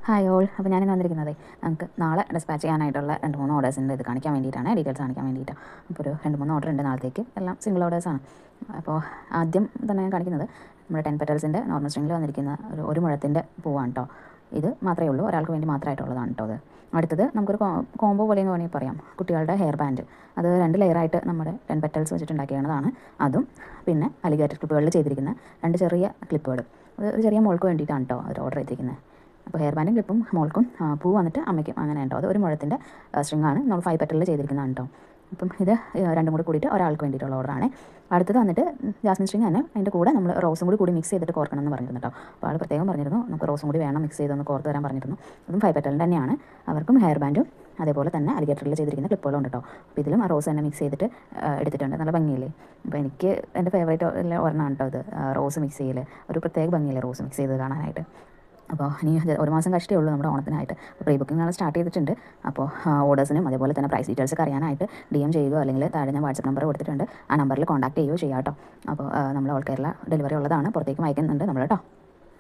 Hi all. അപ്പോൾ ഞാനിന്ന് വന്നിരിക്കുന്നത് നമുക്ക് നാളെ ഡിസ്പാച്ച് ചെയ്യാനായിട്ടുള്ള 2-3 ഓർഡേഴ്സിൻ്റെ ഇത് കാണിക്കാൻ വേണ്ടിയിട്ടാണ്, ഡീറ്റെയിൽസ് കാണിക്കാൻ വേണ്ടിയിട്ട്. അപ്പോൾ ഒരു 2-3 ഓർഡർ ഉണ്ട് നാളത്തേക്ക്, എല്ലാം സിംഗിൾ ഓർഡേഴ്സാണ്. അപ്പോൾ ആദ്യം തന്നെ ഞാൻ കാണിക്കുന്നത് നമ്മുടെ 10 പെറ്റൽസിൻ്റെ നോർമൽ സ്ട്രിങ്ങിൽ വന്നിരിക്കുന്ന ഒരു മുഴത്തിൻ്റെ പൂവാണ് കേട്ടോ. ഇത് മാത്രമേ ഉള്ളൂ, ഒരാൾക്ക് വേണ്ടി മാത്രമായിട്ടുള്ളതാണ് കേട്ടോ അത്. അടുത്തത് നമുക്കൊരു കോംബോ പോലെ എന്ന് വേണമെങ്കിൽ പറയാം. കുട്ടികളുടെ ഹെയർ ബാൻഡ്, അത് 2 ലെയറായിട്ട് നമ്മുടെ 10 പെറ്റൽസ് വെച്ചിട്ടുണ്ടാക്കിയതാണ്. അതും പിന്നെ അലിഗേറ്റർ ക്ലിപ്പുകളിൽ ചെയ്തിരിക്കുന്ന 2 ചെറിയ ക്ലിപ്പുകൾ, അത് ഒരു ചെറിയ മോൾക്ക് വേണ്ടിയിട്ടാണ് കേട്ടോ അവർ ഓർഡർ ചെയ്തിരിക്കുന്നത്. അപ്പോൾ ഹെയർ ബാൻഡും ക്ലിപ്പും മോൾക്കും, പൂ വന്നിട്ട് അമ്മയ്ക്കും, അങ്ങനെ കേട്ടോ. അത് ഒരു മുഴത്തിൻ്റെ സ്ട്രിങ്ങാണ്, നമ്മൾ 5 പെറ്റലിൽ ചെയ്തിരിക്കുന്നതാണ് കേട്ടോ. അപ്പം ഇത് രണ്ടും കൂടി കൂടിയിട്ട് ഒരാൾക്ക് വേണ്ടിയിട്ടുള്ള ഓർഡറാണ്. അടുത്തത് വന്നിട്ട് ജാസ്മിൻ സ്ട്രിങ് തന്നെ, അതിൻ്റെ കൂടെ നമ്മൾ റോസും കൂടി മിക്സ് ചെയ്തിട്ട് കോർക്കണം എന്ന് പറഞ്ഞിരുന്നു കേട്ടോ. അപ്പോൾ ആൾ പ്രത്യേകം പറഞ്ഞിരുന്നു നമുക്ക് റോസും കൂടി വേണം, മിക്സ് ചെയ്തൊന്ന് കോർത്ത് തരാൻ പറഞ്ഞിരുന്നു. അതും 5 പെറ്റലിൻ്റെ തന്നെയാണ്. അവർക്കും ഹെയർ ബാൻഡും അതേപോലെ തന്നെ അലിഗേറ്ററിൽ ചെയ്തിരിക്കുന്ന ക്ലിപ്പുകളും ഉണ്ട് കേട്ടോ. അപ്പോൾ ഇതിലും ആ റോസ് തന്നെ മിക്സ് ചെയ്തിട്ട് എടുത്തിട്ടുണ്ട്. നല്ല ഭംഗിയില്ലേ? അപ്പോൾ എനിക്ക് എൻ്റെ ഫേവറേറ്റ് ഒരെണ്ണമാണ് കേട്ടോ ഇത്, റോസ് മിക്സ് ചെയ്യൽ. ഒരു പ്രത്യേക ഭംഗിയില്ലേ റോസ് മിക്സ് ചെയ്ത് കാണാനായിട്ട്. അപ്പോൾ ഇനി 1 മാസം കഷ്ടേ ഉള്ളൂ നമ്മുടെ ഓണത്തിനായിട്ട്. അപ്പോൾ പ്രീ ബുക്കിംഗ് ആണ് സ്റ്റാർട്ട് ചെയ്തിട്ടുണ്ട്. അപ്പോൾ ഓർഡേഴ്സിനും അതേപോലെ തന്നെ പ്രൈസ് ഡീറ്റെയിൽസ് ഒക്കെ അറിയാനായിട്ട് DM ചെയ്യുകയോ അല്ലെങ്കിൽ താഴെ ഞാൻ വാട്സപ്പ് നമ്പർ കൊടുത്തിട്ടുണ്ട്, ആ നമ്പറിൽ കോൺടാക്ട് ചെയ്യുകയോ ചെയ്യാം കേട്ടോ. അപ്പോൾ നമ്മൾ ഓൾ കേരള ഡെലിവറി ഉള്ളതാണ്, പുറത്തേക്ക് അയക്കുന്നുണ്ട് നമ്മൾ കേട്ടോ.